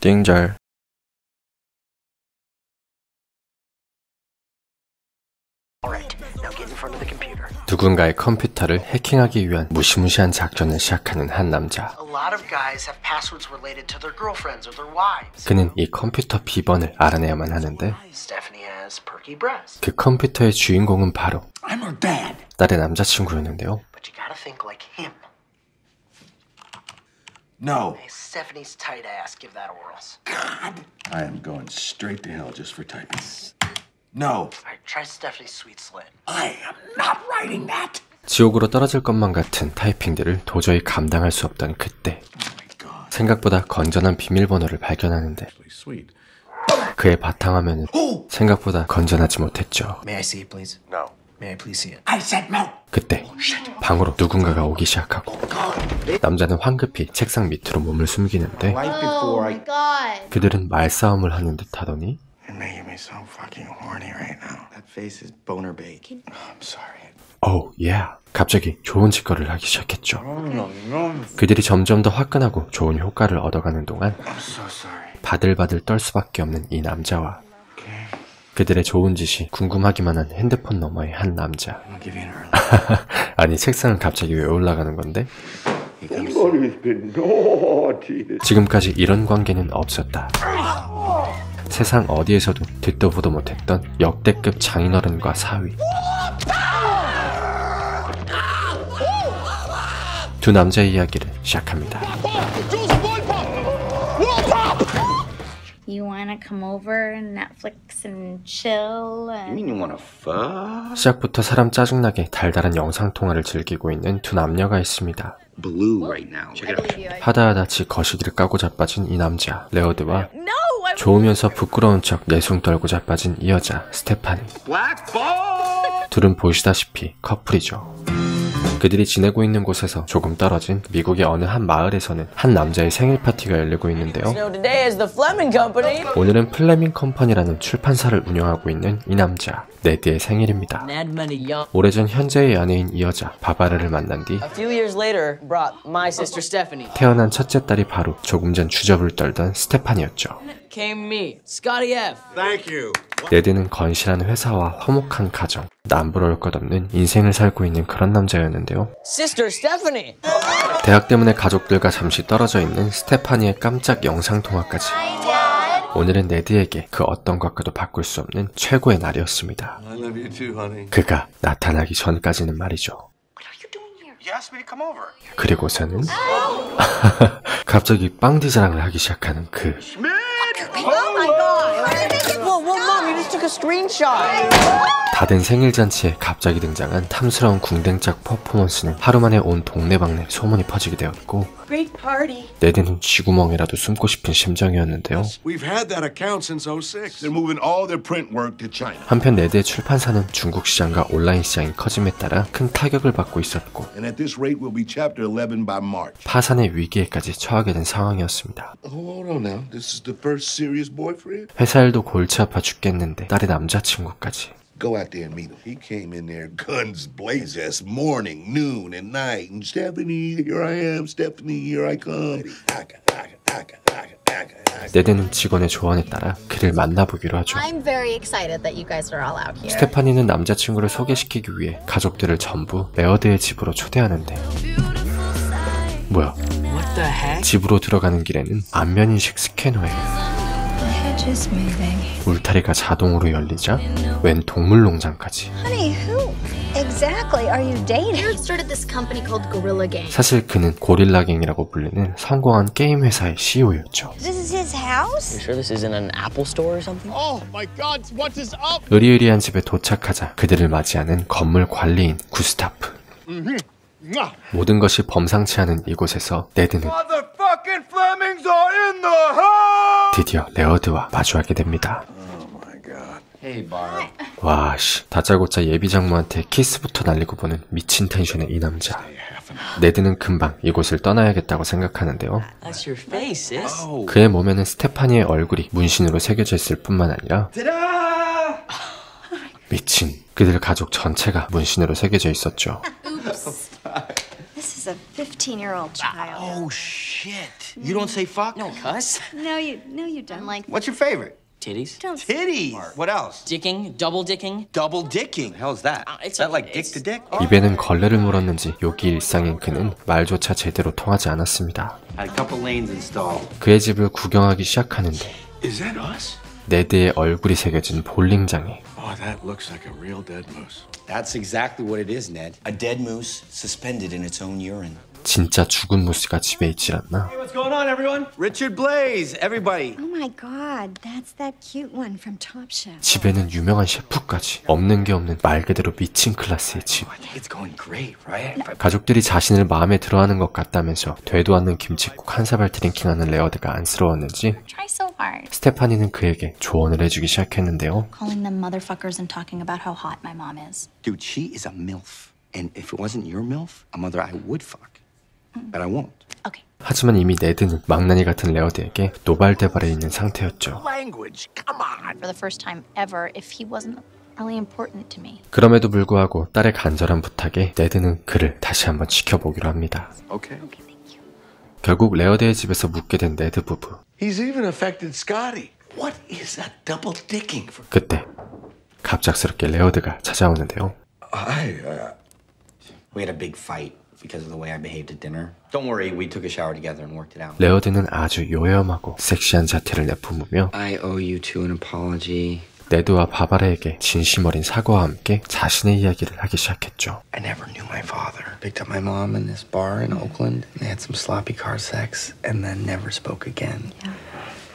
띵절. 누군가의 컴퓨터를 해킹하기 위한 무시무시한 작전을 시작하는 한 남자. 그는 이 컴퓨터 비번을 알아내야만 하는데 그 컴퓨터의 주인공은 바로 딸의 남자친구였는데요. No. Hey, Stephanie's tight ass. Give that a whirl. God. I am going straight to hell just for typing. No. All right, try Stephanie's sweet slit. I am not writing that. 지옥으로 떨어질 것만 같은 타이핑들을 도저히 감당할 수 없던 그때 생각보다 건전한 비밀번호를 발견하는데 그의 바탕화면은 생각보다 건전하지 못했죠. May I see it, please? No. May I please see it? I said no. 그때 방으로 누군가가 오기 시작하고 남자는 황급히 책상 밑으로 몸을 숨기는데 그들은 말싸움을 하는 듯 하더니 Oh yeah. 갑자기 좋은 짓거리를 하기 시작했죠. 그들이 점점 더 화끈하고 좋은 효과를 얻어가는 동안 바들바들 떨 수밖에 없는 이 남자와 그들의 좋은 짓이 궁금하기만 한 핸드폰 너머의 한 남자. 아니 책상은 갑자기 왜 올라가는 건데? 지금까지 이런 관계는 없었다. 세상 어디에서도 듣도 보도 못했던 역대급 장인어른과 사위. 두 남자의 이야기를 시작합니다. You wanna come over and Netflix and chill? You mean you wanna fuck? 시작부터 사람 짜증나게 달달한 영상통화를 즐기고 있는 두 남녀가 있습니다. Blue right now. Check it out. 하다하다 지 거시기를 까고 자빠진 이 남자 레오드와 좋으면서 부끄러운 척 내숭 떨고 자빠진 이 여자 스테파니. 둘은 보시다시피 커플이죠. 그들이 지내고 있는 곳에서 조금 떨어진 미국의 어느 한 마을에서는 한 남자의 생일 파티가 열리고 있는데요. 오늘은 플레밍 컴퍼니라는 출판사를 운영하고 있는 이 남자 네드의 생일입니다. 오래전 현재의 연애인 이 여자 바바라를 만난 뒤 태어난 첫째 딸이 바로 조금 전 주접을 떨던 스테판이었죠. 네드는 건실한 회사와 화목한 가정, 남부러울 것 없는 인생을 살고 있는 그런 남자였는데요. 대학 때문에 가족들과 잠시 떨어져 있는 스테파니의 깜짝 영상통화까지. 오늘은 네드에게 그 어떤 것과도 바꿀 수 없는 최고의 날이었습니다. 그가 나타나기 전까지는 말이죠. 그리고서는 갑자기 빵디 자랑을 하기 시작하는 그 다된 생일잔치에 갑자기 등장한 탐스러운 궁뎅짝 퍼포먼스는 하루 만에 온 동네방네 소문이 퍼지게 되었고 네드는 쥐구멍이라도 숨고 싶은 심정이었는데요. 한편 네드의 출판사는 중국 시장과 온라인 시장이 커짐에 따라 큰 타격을 받고 있었고 파산의 위기에까지 처하게 된 상황이었습니다. 회사 일도 골치 아파 죽겠는데 딸의 남자친구까지. Go out there and meet him. He came in there guns blazing, morning, noon, and night. And Stephanie, here I am. Stephanie, here I come. 네드는 직원의 조언에 따라 그를 만나보기로 하죠. 스테파니는 남자친구를 소개시키기 위해 가족들을 전부 레어드의 집으로 초대하는데 뭐야? 집으로 들어가는 길에는 안면인식 스캐너에 울타리가 자동으로 열리자 웬 동물농장까지. 사실 그는 고릴라갱이라고 불리는 성공한 게임 회사의 CEO였죠. 의리의리한 집에 도착하자 그들을 맞이하는 건물 관리인 구스타프. 모든 것이 범상치 않은 이곳에서 네드는 드디어 레어드와 마주하게 됩니다. 와씨, 다짜고짜 예비장모한테 키스부터 날리고 보는 미친 텐션의 이 남자. 네드는 금방 이곳을 떠나야겠다고 생각하는데요. 그의 몸에는 스테파니의 얼굴이 문신으로 새겨져 있을 뿐만 아니라 미친, 그들 가족 전체가 문신으로 새겨져 있었죠. shit. You don't say fuck? No, cuss. No, you don't. Like, What's your favorite? Titties. don't. Titties. What else? Dicking, double dicking. Double dicking. The hell is that? It's Is that like okay. dick to dick? 입에는 걸레를 물었는지 욕이 일상인 그는 말조차 제대로 통하지 않았습니다. Had a couple lanes installed. 그의 집을 구경하기 시작하는데 Is that us? 네드의 얼굴이 새겨진 볼링장에 Oh, that looks like a real dead moose. That's exactly what it is, Ned. A dead moose suspended in its own urine. 진짜 죽은 무스가 집에 있질 않나? What's going on, everyone? Richard Blaze, everybody. Oh my god, that's that cute one from Top Chef. 집에는 유명한 셰프까지 없는 게 없는 말 그대로 미친 클래스의 집. It's going great, right? 가족들이 자신을 마음에 들어하는 것 같다면서 되도 않는 김칫국 한 사발 드링킹하는 레어드가 안쓰러웠는지 Try so hard. 스테파니는 그에게 조언을 해주기 시작했는데요. Calling them motherfuckers and talking about how hot my mom is. Dude, she is a MILF. And if it wasn't your MILF, a mother I would fuck. But I won't. Okay. 하지만 이미 네드는 망나니 같은 레어드에게 노발대발해 있는 상태였죠. Language, come on. For the first time ever, if he wasn't really important to me. 그럼에도 불구하고 딸의 간절한 부탁에 네드는 그를 다시 한번 지켜보기로 합니다. Okay. 결국 레어드의 집에서 묵게 된 네드 부부. He's even affected Scotty. What is that double dicking for? 그때 갑작스럽게 레어드가 찾아오는데요. We had a big fight because of the way I behaved at dinner. Don't worry, we took a shower together and worked it out. 레어드는 아주 요염하고 섹시한 자태를 내뿜으며 I owe you two an apology. 네드와 바바라에게 진심 어린 사과와 함께 자신의 이야기를 하기 시작했죠. I never knew my father. Picked up my mom in this bar in Oakland. They had some sloppy car sex and then never spoke again. Yeah.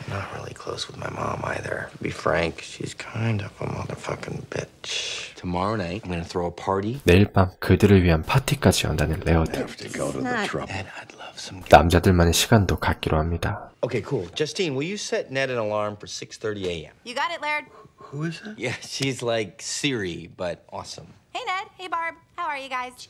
I'm not really close with my mom either. To be frank, she's kind of a motherfucking bitch. Tomorrow night, I'm gonna throw a party. 내일 밤 그들을 위한 파티까지 연다는 레어드. Have to go to the trouble. Ned, I'd love some. 남자들만의 시간도 갖기로 합니다. Okay, cool. Justine, will you set Ned an alarm for 6:30 a.m.? You got it, Laird. Who is that? Yeah, she's like Siri, but awesome. Hey, Ned. Hey, Barb. How are you guys?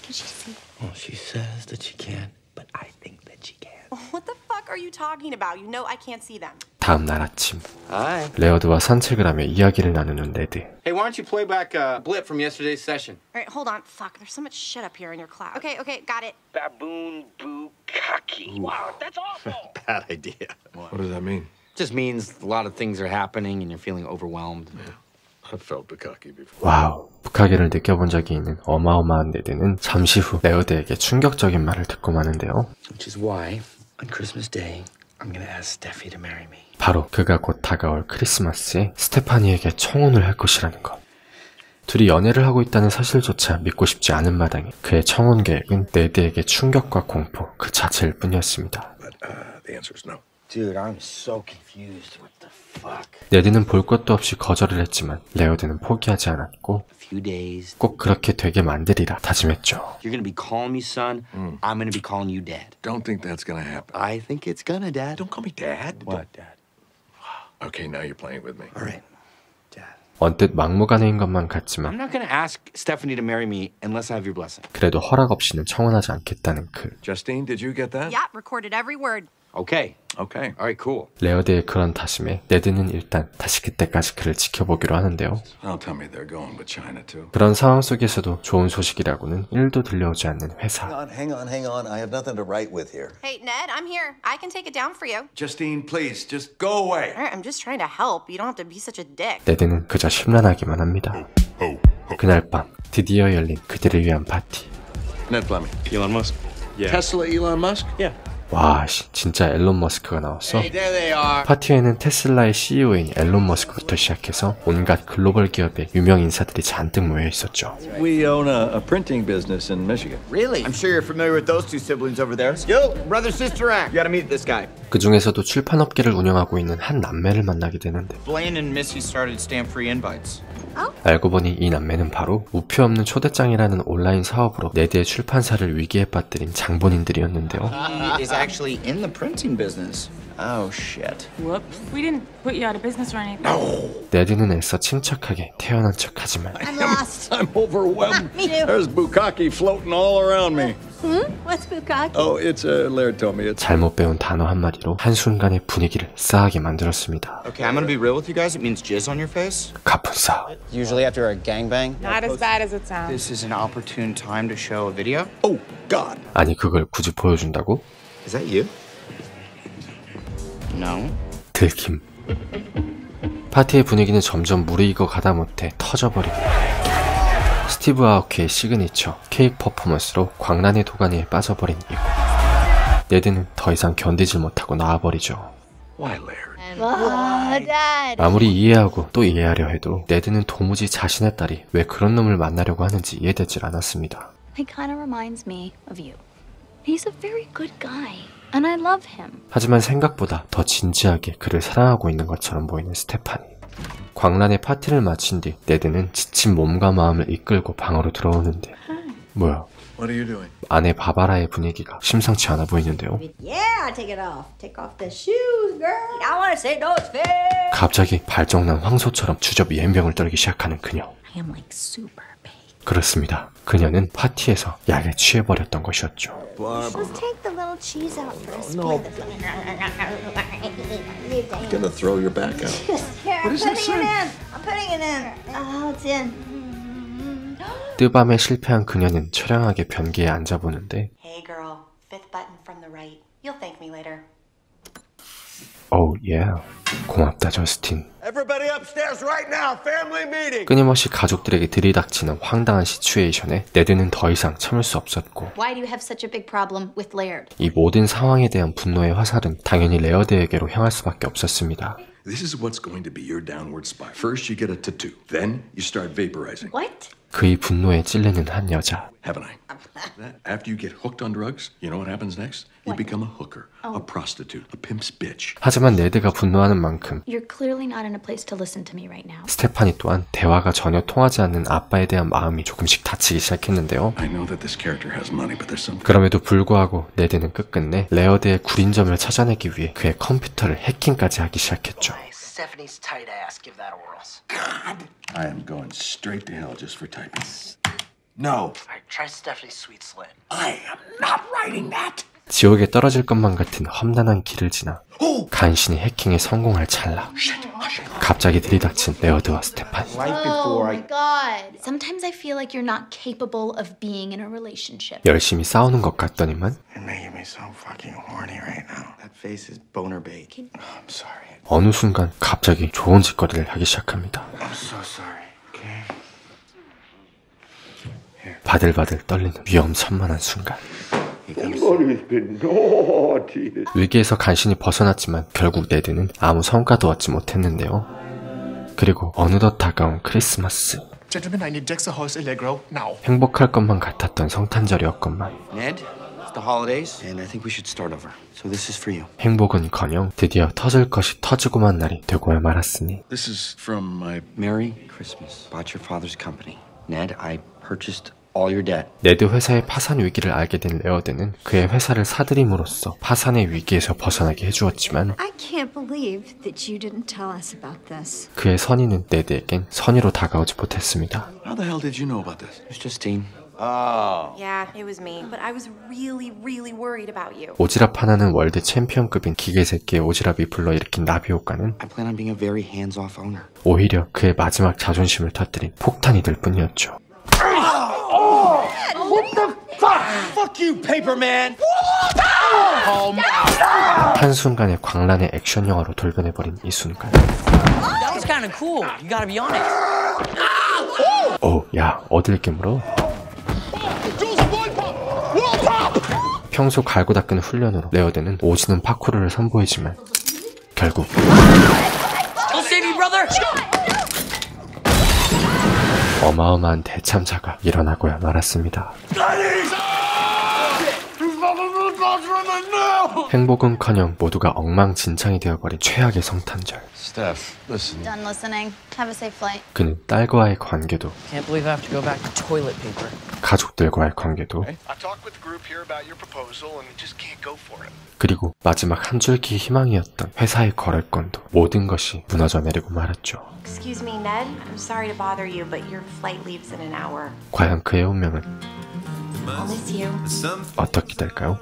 Can she see? Well, she says that she can't, but I think that she can. What the fuck are you talking about? You know I can't see them. 다음 날 아침 Hi. 레어드와 산책을 하며 이야기를 나누는 네드. Hey, why don't you play back a blip from yesterday's session? All right, hold on. Fuck, there's so much shit up here in your cloud. Okay, got it. Baboon bukkake. Wow, that's awful. Bad idea. What does that mean? Just means a lot of things are happening and you're feeling overwhelmed. I've felt bukkake before. 와우, 부카게를 느껴본 적이 있는 어마어마한 네드는 잠시 후 레어드에게 충격적인 말을 듣고 마는데요. Which is why on Christmas Day I'm gonna ask Steffi to marry me. 바로 그가 곧 다가올 크리스마스에 스테파니에게 청혼을 할 것이라는 것. 둘이 연애를 하고 있다는 사실조차 믿고 싶지 않은 마당에 그의 청혼 계획은 네드에게 충격과 공포 그 자체일 뿐이었습니다. But the answer is no. Dude, I'm so confused. What the fuck? 네드는 볼 것도 없이 거절을 했지만 레어드는 포기하지 않았고 A few days. 꼭 그렇게 되게 만들이라 다짐했죠. You're gonna be calling me son. I'm gonna be calling you dad. Don't think that's gonna happen. I think it's gonna, Dad. Don't call me dad. What, Dad? Okay, now you're playing with me. All right, Dad. 언뜻 막무가내인 것만 I'm 같지만 not gonna ask Stephanie to marry me unless I have your blessing. 그래도 허락 없이는 청혼하지 않겠다는 그 Justine, did you get that? Yeah, recorded every word. Okay. Okay. All right, cool. 레어드의 그런 다짐에 네드는 일단 다시 그때까지 그를 지켜보기로 하는데요. Don't tell me they're going with China too. 그런 상황 속에서도 좋은 소식이라고는 1도 들려오지 않는 회사. Hang on. I have nothing to write with here. Hey, Ned, I'm here. I can take it down for you. Justine, please, just go away. All right, I'm just trying to help. You don't have to be such a dick. 네드는 그저 심란하기만 합니다. 그날 밤 드디어 열린 그들을 위한 파티. Ned Fleming. Elon Musk. Tesla Elon Musk? Yeah. 와, 진짜 앨런 머스크가 나왔어? There they are. 파티에는 테슬라의 CEO인 앨런 머스크부터 시작해서 온갖 글로벌 기업의 유명 인사들이 잔뜩 모여 있었죠. We own a printing business in Michigan. Really? I'm sure you're familiar with those two siblings over there. Yo, brother sister act. You gotta meet this guy. 그 중에서도 출판업계를 운영하고 있는 한 남매를 만나게 되는데 Blaine and Missy started stamp-free invites. 알고 보니 이 남매는 바로 우표 없는 초대장이라는 온라인 사업으로 네드의 출판사를 위기에 빠뜨린 장본인들이었는데요. He is actually in the printing business. Oh shit. Whoops. We didn't put you out of business or anything. 네드는 애써 침착하게 태어난 척하지만 I'm lost. I'm overwhelmed. Me too. There's bukkake floating all around me. What's bukkake? Oh, it's Laird told me it's. 잘못 배운 단어 한마디로 한순간에 분위기를 싸하게 만들었습니다. Okay, I'm gonna be real with you guys. It means jizz on your face. 가분싸. Usually after a gangbang. Not as bad as it sounds. This is an opportune time to show a video. Oh God. 아니 그걸 굳이 보여준다고? Is that you? No. 들킴. 파티의 분위기는 점점 무르익어 가다 못해 터져버리고 스티브 아오키의 시그니처 케이크 퍼포먼스로 광란의 도가니에 빠져버린 이곳. 네드는 더 이상 견디질 못하고 나와버리죠. 아무리 이해하고 또 이해하려 해도 네드는 도무지 자신의 딸이 왜 그런 놈을 만나려고 하는지 이해되질 않았습니다. He kind of reminds me of you. He's a very good guy, and I love him. 하지만 생각보다 더 진지하게 그를 사랑하고 있는 것처럼 보이는 스테파니. 광란의 파티를 마친 뒤 네드는 지친 몸과 마음을 이끌고 방으로 들어오는데 뭐야? What are you doing? 아내 바바라의 분위기가 심상치 않아 보이는데요. Yeah, take it off. Take off the shoes, girl. I want to say those fish. 갑자기 발정난 황소처럼 주접이 연병을 떨기 시작하는 그녀. I am like super big. 그렇습니다. 그녀는 파티에서 약에 취해버렸던 것이었죠. Let's take the little cheese out first. No. I'm gonna throw your back out. Here, I'm putting it in. I'm putting it in. Oh, it's in. 뜨밤에 실패한 그녀는 처량하게 변기에 앉아보는데 Hey girl, fifth button from the right. You'll thank me later. Oh yeah. 고맙다 저스틴. Everybody upstairs right now. Family meeting. 끊임없이 가족들에게 들이닥치는 황당한 시츄에이션에 네드는 더 이상 참을 수 없었고 Why do you have such a big problem with Laird? 이 모든 상황에 대한 분노의 화살은 당연히 레어드에게로 향할 수밖에 없었습니다. This is what's going to be your downward spiral. First, you get a tattoo. Then, you start vaporizing. What? 그의 분노에 찔리는 한 여자. Haven't I? After you get hooked on drugs, you know what happens next? You become a hooker, a prostitute, a pimp's bitch. 하지만 네드가 분노하는 만큼 You're clearly not in a place to listen to me right now. 스테파니 또한 대화가 전혀 통하지 않는 아빠에 대한 마음이 조금씩 다치기 시작했는데요. I know that this character has money, but there's some... 그럼에도 불구하고 네드는 끝끝내 레어드의 구린 점을 찾아내기 위해 그의 컴퓨터를 해킹까지 하기 시작했죠. Stephanie's tight ass. Give that a whirl. God! I am going straight to hell just for typing. No. All right, try Stephanie's sweet slim. I am not writing that! 지옥에 떨어질 것만 같은 험난한 길을 지나 간신히 해킹에 성공할 찰나 갑자기 들이닥친 레어드와 스테파니. Oh my god. Sometimes I feel like you're not capable of being in a relationship. 열심히 싸우는 것 같더니만 You're making me so fucking horny right now. That face is boner bait. Oh, I'm sorry. 어느 순간 갑자기 좋은 짓거리를 하기 시작합니다. I'm so sorry. Okay. 바들바들 떨리는 위험천만한 순간. 위기에서 간신히 벗어났지만 결국 네드는 아무 성과도 얻지 못했는데요. 그리고 어느덧 다가온 크리스마스. Gentlemen, I need Dexter Horse Allegro now. 행복할 것만 같았던 성탄절이었건만 Ned, it's the holidays, and I think we should start over. So this is for you. 행복은커녕 드디어 터질 것이 터지고만 날이 되고야 말았으니. This is from my... Merry Christmas. Bought your father's company. Ned, I purchased all your debt. 네드 회사의 파산 위기를 알게 된 레어드는 그의 회사를 사들임으로써 파산의 위기에서 벗어나게 해주었지만 I can't believe that you didn't tell us about this. 그의 선의는 네드에겐 선의로 다가오지 못했습니다. How the hell did you know about this? It's Justine. Oh. Yeah, it was me. But I was really, really worried about you. 오지랖 하나는 월드 챔피언급인 기계새끼의 오지랖이 불러일으킨 나비 효과는 I plan on being a very hands-off owner. 오히려 그의 마지막 자존심을 터뜨린 폭탄이 될 뿐이었죠. What the fuck? Fuck you, Paperman! 한순간에 광란의 액션 영화로 돌변해버린 이 순간. That was kind of cool. You gotta be honest. 오, 야, 어딜 깨물어? 평소 갈고 닦은 훈련으로 레어드는 오지는 파쿠르를 선보이지만 결국 I'll save you, brother. 어마어마한 대참사가 일어나고야 말았습니다. 행복은커녕 모두가 엉망진창이 되어버린 최악의 성탄절. Steph, listen. Done listening. Have a safe flight. 그는 딸과의 관계도 Can't believe I have to go back to toilet paper. 가족들과의 관계도 I talked with the group here about your proposal and we just can't go for it. 그리고 마지막 한 줄기 희망이었던 회사의 거래건도 모든 것이 무너져 내리고 말았죠. Excuse me, Ned. I'm sorry to bother you, but your flight leaves in an hour. 과연 그의 운명은 I'll miss you. 어떻게 될까요?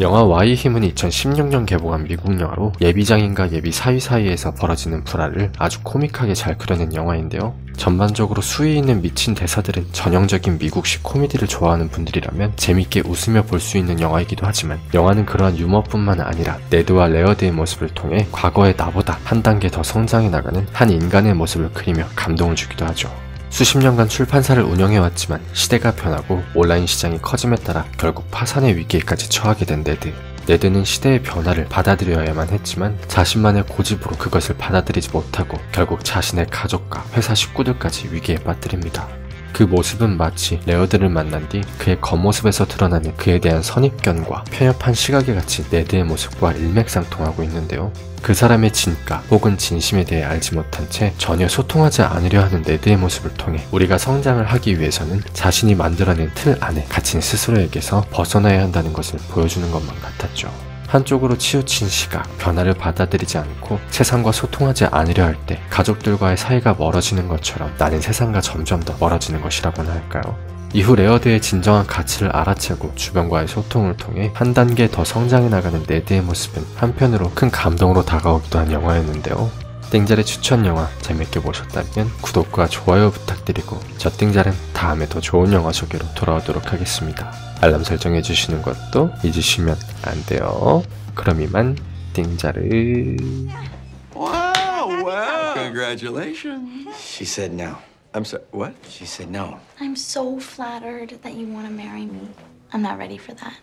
영화 Y의 힘은 2016년 개봉한 미국 영화로 예비장인과 예비 사위 사이에서 벌어지는 불화를 아주 코믹하게 잘 그려낸 영화인데요. 전반적으로 수위 있는 미친 대사들은 전형적인 미국식 코미디를 좋아하는 분들이라면 재밌게 웃으며 볼 수 있는 영화이기도 하지만 영화는 그러한 유머뿐만 아니라 네드와 레어드의 모습을 통해 과거의 나보다 한 단계 더 성장해 나가는 한 인간의 모습을 그리며 감동을 주기도 하죠. 수십 년간 출판사를 운영해왔지만 시대가 변하고 온라인 시장이 커짐에 따라 결국 파산의 위기에까지 처하게 된 네드. 네드는 시대의 변화를 받아들여야만 했지만 자신만의 고집으로 그것을 받아들이지 못하고 결국 자신의 가족과 회사 식구들까지 위기에 빠뜨립니다. 그 모습은 마치 레어드를 만난 뒤 그의 겉모습에서 드러나는 그에 대한 선입견과 편협한 시각에 같이 네드의 모습과 일맥상통하고 있는데요. 그 사람의 진가 혹은 진심에 대해 알지 못한 채 전혀 소통하지 않으려 하는 네드의 모습을 통해 우리가 성장을 하기 위해서는 자신이 만들어낸 틀 안에 갇힌 스스로에게서 벗어나야 한다는 것을 보여주는 것만 같았죠. 한쪽으로 치우친 시각, 변화를 받아들이지 않고 세상과 소통하지 않으려 할 때 가족들과의 사이가 멀어지는 것처럼 나는 세상과 점점 더 멀어지는 것이라고나 할까요? 이후 레어드의 진정한 가치를 알아채고 주변과의 소통을 통해 한 단계 더 성장해 나가는 네드의 모습은 한편으로 큰 감동으로 다가오기도 한 영화였는데요. 띵잘의 추천 영화 재밌게 보셨다면 구독과 좋아요 부탁드리고 저 띵잘은 다음에 더 좋은 영화 소개로 돌아오도록 하겠습니다. 알람 설정해주시는 것도 잊으시면 안 돼요. 그럼 이만 띵잘을. Wow, wow. Congratulations. She said no. I'm sorry, what? She said no. I'm so flattered that you want to marry me. I'm not ready for that.